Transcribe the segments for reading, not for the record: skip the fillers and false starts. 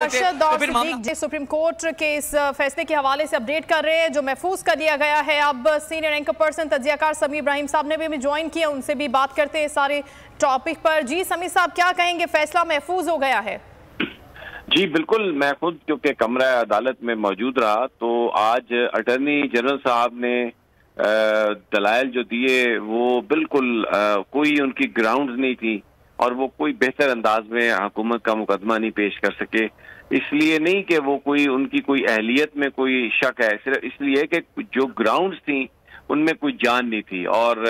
अरशद और Siddique supreme court के इस फैसले के हवाले से अपडेट कर रहे हैं जो महफूज कर दिया गया है। अब सीनियर एंकर पर्सन तज्जियाकार समी इब्राहिम साहब ने भी ज्वाइन किया, उनसे भी बात करते हैं सारे टॉपिक पर। जी समी साहब, क्या कहेंगे, फैसला महफूज हो गया है? जी बिल्कुल, मैं खुद क्योंकि कमरा अदालत में मौजूद रहा तो आज अटॉर्नी जनरल साहब ने दलाइल जो दिए वो बिल्कुल कोई उनकी ग्राउंड्स नहीं थी और वो कोई बेहतर अंदाज में हुकूमत का मुकदमा नहीं पेश कर सके। इसलिए नहीं कि वो कोई उनकी कोई अहलियत में कोई शक है, सिर्फ इसलिए कि जो ग्राउंड्स थी उनमें कोई जान नहीं थी। और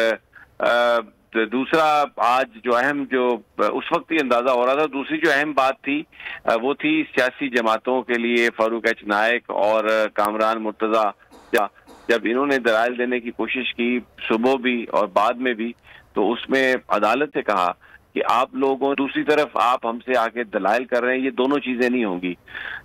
दूसरा आज जो अहम जो उस वक्त ही अंदाजा हो रहा था, दूसरी जो अहम बात थी वो थी सियासी जमातों के लिए फारूक एच नायक और कामरान मुर्तजा। जब इन्होंने दलाइल देने की कोशिश की सुबह भी और बाद में भी, तो उसमें अदालत से कहा कि आप लोगों दूसरी तरफ आप हमसे आके दलाइल कर रहे हैं, ये दोनों चीजें नहीं होंगी।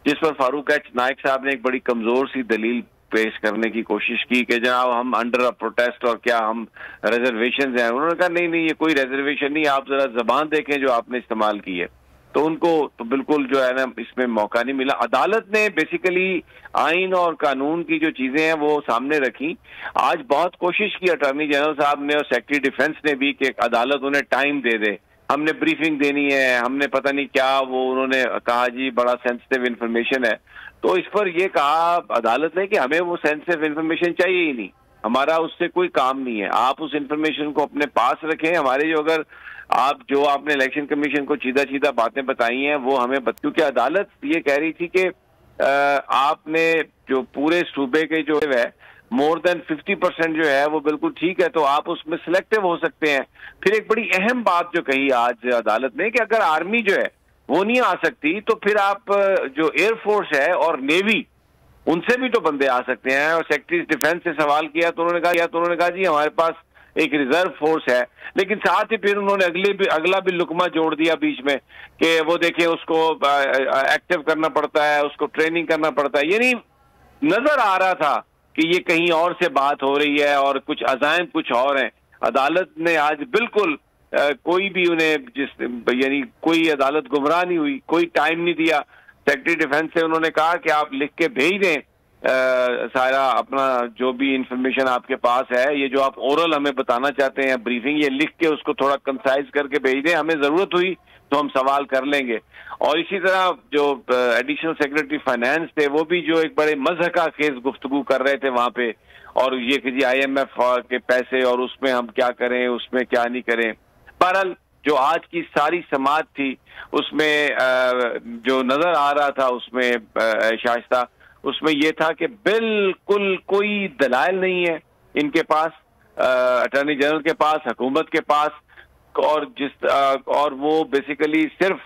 जिस पर फारूक एच नायक साहब ने एक बड़ी कमजोर सी दलील पेश करने की कोशिश की कि जनाब हम अंडर अ प्रोटेस्ट और क्या हम रिजर्वेशन हैं। उन्होंने कहा नहीं नहीं, ये कोई रिजर्वेशन नहीं, आप जरा जबान देखें जो आपने इस्तेमाल की है। तो उनको तो बिल्कुल जो है ना इसमें मौका नहीं मिला। अदालत ने बेसिकली आइन और कानून की जो चीजें हैं वो सामने रखी। आज बहुत कोशिश की अटॉर्नी जनरल साहब ने और सेक्रेटरी डिफेंस ने भी कि अदालत उन्हें टाइम दे दे, हमने ब्रीफिंग देनी है, हमने पता नहीं क्या, वो उन्होंने कहा जी बड़ा सेंसिटिव इंफॉर्मेशन है। तो इस पर ये कहा अदालत ने कि हमें वो सेंसिटिव इंफॉर्मेशन चाहिए ही नहीं, हमारा उससे कोई काम नहीं है, आप उस इंफॉर्मेशन को अपने पास रखें। हमारे जो अगर आप जो आपने इलेक्शन कमीशन को सीधा सीधा बातें बताई हैं वो हमें क्योंकि अदालत ये कह रही थी कि आपने जो पूरे सूबे के जो है मोर देन 50% जो है वो बिल्कुल ठीक है, तो आप उसमें सिलेक्टिव हो सकते हैं। फिर एक बड़ी अहम बात जो कही आज अदालत ने कि अगर आर्मी जो है वो नहीं आ सकती तो फिर आप जो एयरफोर्स है और नेवी उनसे भी तो बंदे आ सकते हैं। और सेक्रेटरी डिफेंस से सवाल किया तो उन्होंने कहा जी हमारे पास एक रिजर्व फोर्स है। लेकिन साथ ही फिर उन्होंने अगला भी लुकमा जोड़ दिया बीच में कि वो देखें उसको एक्टिव करना पड़ता है, उसको ट्रेनिंग करना पड़ता है। यानी नजर आ रहा था कि ये कहीं और से बात हो रही है और कुछ अज़ाइम कुछ और हैं। अदालत ने आज बिल्कुल कोई भी उन्हें यानी कोई अदालत गुमराह नहीं हुई, कोई टाइम नहीं दिया। सेक्रेटरी डिफेंस से उन्होंने कहा कि आप लिख के भेज दें सारा अपना जो भी इंफॉर्मेशन आपके पास है, ये जो आप ओरल हमें बताना चाहते हैं ब्रीफिंग, ये लिख के उसको थोड़ा कंसाइज करके भेज दें, हमें जरूरत हुई तो हम सवाल कर लेंगे। और इसी तरह जो एडिशनल सेक्रेटरी फाइनेंस थे वो भी जो एक बड़े मज़हका खेज गुफ्तगू कर रहे थे वहां पे, और ये कि जी IMF के पैसे और उसमें हम क्या करें उसमें क्या नहीं करें। बहरहाल जो आज की सारी समात थी उसमें जो नजर आ रहा था उसमें शाइस्ता, उसमें ये था कि बिल्कुल कोई दलाइल नहीं है इनके पास, अटॉर्नी जनरल के पास, हुकूमत के पास, और वो बेसिकली सिर्फ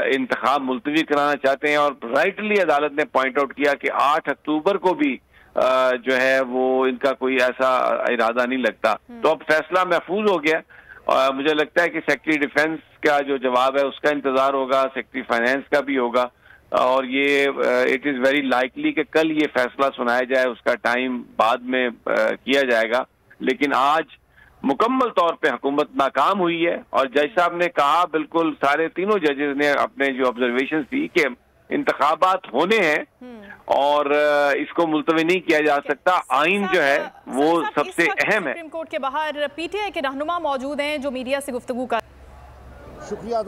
इंतखाब मुलतवी कराना चाहते हैं। और राइटली अदालत ने पॉइंट आउट किया कि 8 अक्टूबर को भी जो है वो इनका कोई ऐसा इरादा नहीं लगता। तो अब फैसला महफूज हो गया। मुझे लगता है कि सेक्रेटरी डिफेंस का जो जवाब है उसका इंतजार होगा, सेक्रेटरी फाइनेंस का भी होगा, और ये इट इज़ वेरी लाइकली कि कल ये फैसला सुनाया जाए, उसका टाइम बाद में किया जाएगा। लेकिन आज मुकम्मल तौर पे हुकूमत नाकाम हुई है। और जज साहब ने कहा, बिल्कुल सारे तीनों जजेस ने अपने जो ऑब्जर्वेशन दी कि इंतखाबात होने हैं और इसको मुलतवी नहीं किया जा सकता। आइन जो है वो सबसे अहम है। सुप्रीम कोर्ट के बाहर PTI के रहनुमा मौजूद हैं जो मीडिया से गुफ्तगू कर। शुक्रिया।